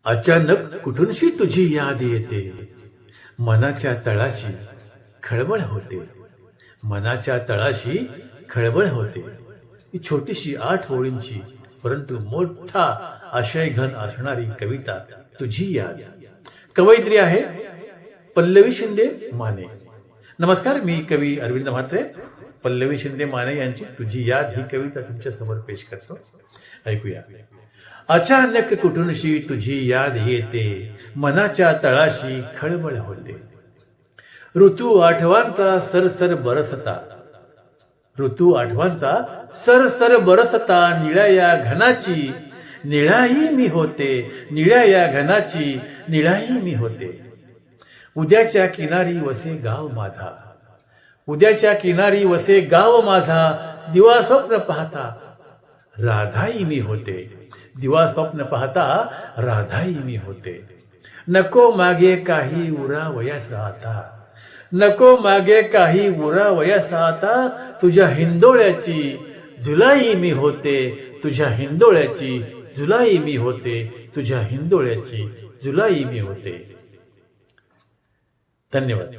अचानक कुठूनशी तुझी याद येते, मनाच्या तळाशी खळबळ होते. मनाच्या तळाशी खळबळ होते. ही छोटीशी 8 ओळींची परंतु मोठा आशयघन असणारी कविता तुझी याद. कवयित्री आहे पल्लवी शिंदे माने. नमस्कार, मी कवी अरविंद म्हात्रे पल्लवी शिंदे माने यांची तुझी याद ही कविता तुमच्या समोर पेश करतो. ऐकूया. अचानक कुठूनशी तुझी याद येते, मनाच्या तळाशी खळबळ होते. ऋतू आठवांचा सरसर बरसता, ऋतू आठवांचा सरसर बरसता, निळ्या या घनाची निळाही मी होते, निळ्या या घनाची निळाही मी होते. उद्याच्या किनारी वसे गाव माझा, उद्याच्या किनारी वसे गाव माझा, दिवा स्वप्न पाहता राधाई मी होते, दिवा स्वप्न पाहता राधाई मी होते. नको मागे काही उरा वयासा आता, नको मागे काही उरा वयासा आता, तुझ्या हिंदोळ्याची जुलाई मी होते, तुझ्या हिंदोळ्याची जुलाई मी होते, तुझ्या हिंदोळ्याची जुलाई मी होते. धन्यवाद.